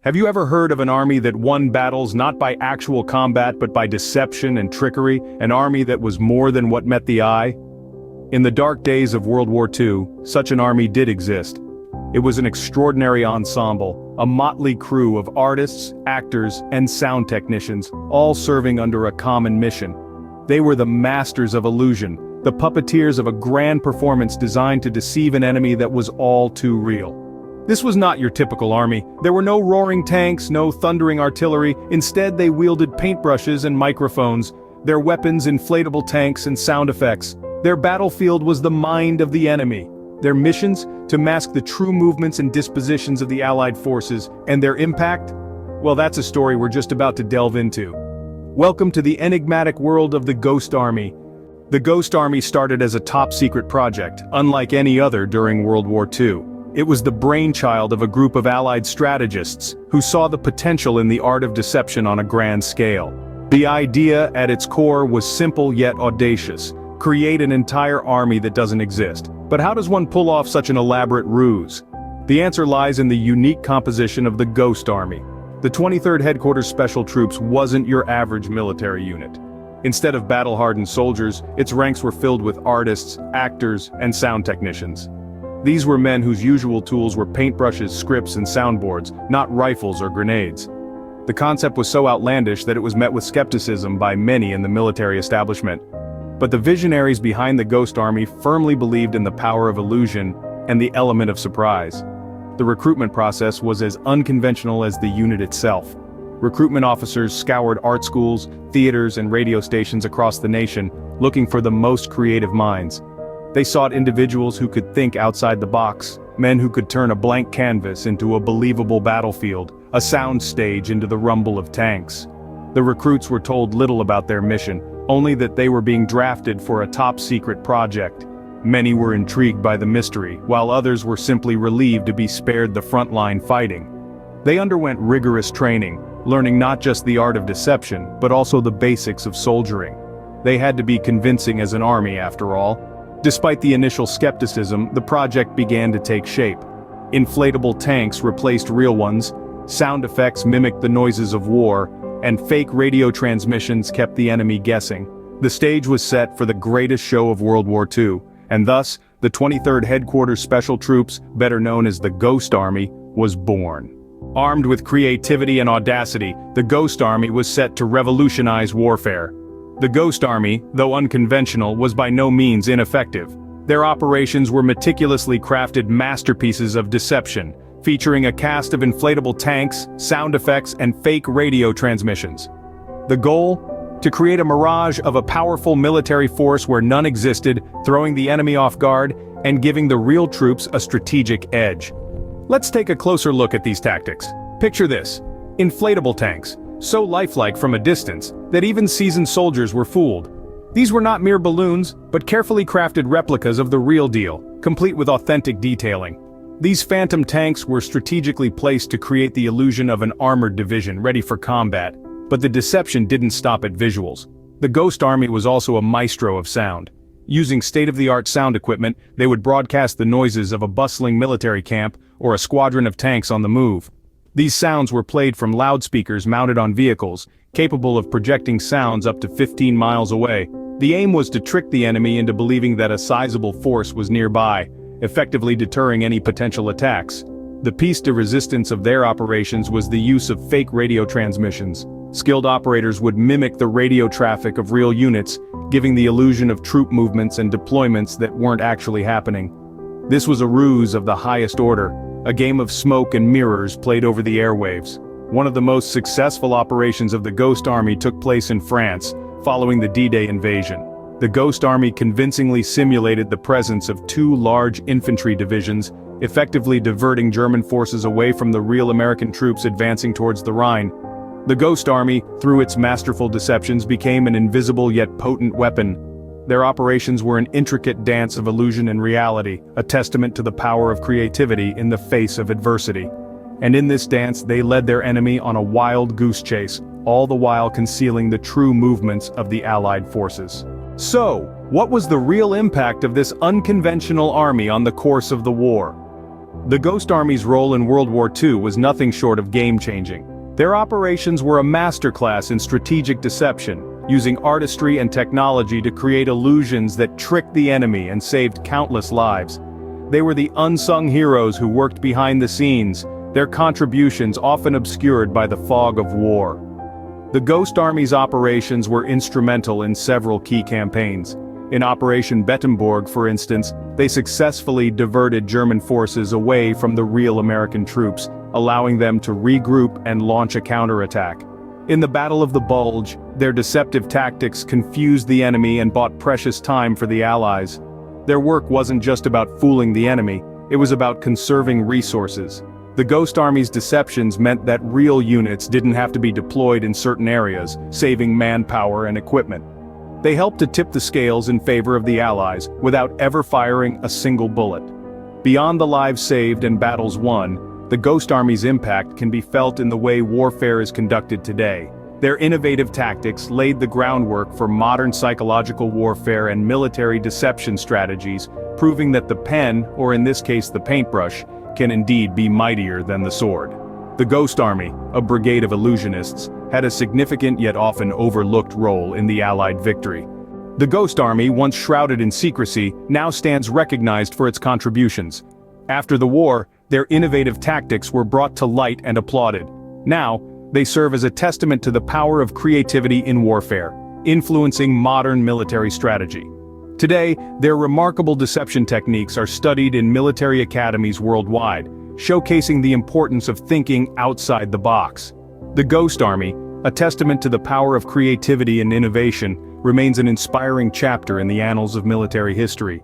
Have you ever heard of an army that won battles not by actual combat but by deception and trickery, an army that was more than what met the eye? In the dark days of World War II, such an army did exist. It was an extraordinary ensemble, a motley crew of artists, actors, and sound technicians, all serving under a common mission. They were the masters of illusion, the puppeteers of a grand performance designed to deceive an enemy that was all too real. This was not your typical army. There were no roaring tanks, no thundering artillery. Instead, they wielded paintbrushes and microphones, their weapons inflatable tanks and sound effects. Their battlefield was the mind of the enemy. Their missions, to mask the true movements and dispositions of the Allied forces, and their impact? Well, that's a story we're just about to delve into. Welcome to the enigmatic world of the Ghost Army. The Ghost Army started as a top-secret project, unlike any other during World War II. It was the brainchild of a group of Allied strategists who saw the potential in the art of deception on a grand scale. The idea at its core was simple yet audacious: create an entire army that doesn't exist. But how does one pull off such an elaborate ruse? The answer lies in the unique composition of the Ghost Army. The 23rd Headquarters Special Troops wasn't your average military unit. Instead of battle-hardened soldiers, its ranks were filled with artists, actors, and sound technicians. These were men whose usual tools were paintbrushes, scripts, and soundboards, not rifles or grenades. The concept was so outlandish that it was met with skepticism by many in the military establishment. But the visionaries behind the Ghost Army firmly believed in the power of illusion and the element of surprise. The recruitment process was as unconventional as the unit itself. Recruitment officers scoured art schools, theaters, and radio stations across the nation, looking for the most creative minds. They sought individuals who could think outside the box, men who could turn a blank canvas into a believable battlefield, a sound stage into the rumble of tanks. The recruits were told little about their mission, only that they were being drafted for a top-secret project. Many were intrigued by the mystery, while others were simply relieved to be spared the front-line fighting. They underwent rigorous training, learning not just the art of deception, but also the basics of soldiering. They had to be convincing as an army, after all. Despite the initial skepticism, the project began to take shape. Inflatable tanks replaced real ones, sound effects mimicked the noises of war, and fake radio transmissions kept the enemy guessing. The stage was set for the greatest show of World War II, and thus, the 23rd Headquarters Special Troops, better known as the Ghost Army, was born. Armed with creativity and audacity, the Ghost Army was set to revolutionize warfare. The Ghost Army, though unconventional, was by no means ineffective. Their operations were meticulously crafted masterpieces of deception, featuring a cast of inflatable tanks, sound effects, and fake radio transmissions. The goal? To create a mirage of a powerful military force where none existed, throwing the enemy off guard, and giving the real troops a strategic edge. Let's take a closer look at these tactics. Picture this: inflatable tanks, so lifelike from a distance that even seasoned soldiers were fooled. These were not mere balloons, but carefully crafted replicas of the real deal, complete with authentic detailing. These phantom tanks were strategically placed to create the illusion of an armored division ready for combat, but the deception didn't stop at visuals. The Ghost Army was also a maestro of sound. Using state-of-the-art sound equipment, they would broadcast the noises of a bustling military camp or a squadron of tanks on the move. These sounds were played from loudspeakers mounted on vehicles, capable of projecting sounds up to 15 miles away. The aim was to trick the enemy into believing that a sizable force was nearby, effectively deterring any potential attacks. The piece de resistance of their operations was the use of fake radio transmissions. Skilled operators would mimic the radio traffic of real units, giving the illusion of troop movements and deployments that weren't actually happening. This was a ruse of the highest order, a game of smoke and mirrors played over the airwaves. One of the most successful operations of the Ghost Army took place in France, following the D-Day invasion. The Ghost Army convincingly simulated the presence of two large infantry divisions, effectively diverting German forces away from the real American troops advancing towards the Rhine. The Ghost Army, through its masterful deceptions, became an invisible yet potent weapon. Their operations were an intricate dance of illusion and reality, a testament to the power of creativity in the face of adversity. And in this dance they led their enemy on a wild goose chase, all the while concealing the true movements of the Allied forces. So, what was the real impact of this unconventional army on the course of the war? The Ghost Army's role in World War II was nothing short of game-changing. Their operations were a masterclass in strategic deception, using artistry and technology to create illusions that tricked the enemy and saved countless lives. They were the unsung heroes who worked behind the scenes, their contributions often obscured by the fog of war. The Ghost Army's operations were instrumental in several key campaigns. In Operation Bettenburg, for instance, they successfully diverted German forces away from the real American troops, allowing them to regroup and launch a counterattack. In the Battle of the Bulge, their deceptive tactics confused the enemy and bought precious time for the Allies. Their work wasn't just about fooling the enemy, it was about conserving resources. The Ghost Army's deceptions meant that real units didn't have to be deployed in certain areas, saving manpower and equipment. They helped to tip the scales in favor of the Allies, without ever firing a single bullet. Beyond the lives saved and battles won, the Ghost Army's impact can be felt in the way warfare is conducted today. Their innovative tactics laid the groundwork for modern psychological warfare and military deception strategies, proving that the pen, or in this case the paintbrush, can indeed be mightier than the sword. The Ghost Army, a brigade of illusionists, had a significant yet often overlooked role in the Allied victory. The Ghost Army, once shrouded in secrecy, now stands recognized for its contributions. After the war, their innovative tactics were brought to light and applauded. Now, they serve as a testament to the power of creativity in warfare, influencing modern military strategy. Today, their remarkable deception techniques are studied in military academies worldwide, showcasing the importance of thinking outside the box. The Ghost Army, a testament to the power of creativity and innovation, remains an inspiring chapter in the annals of military history.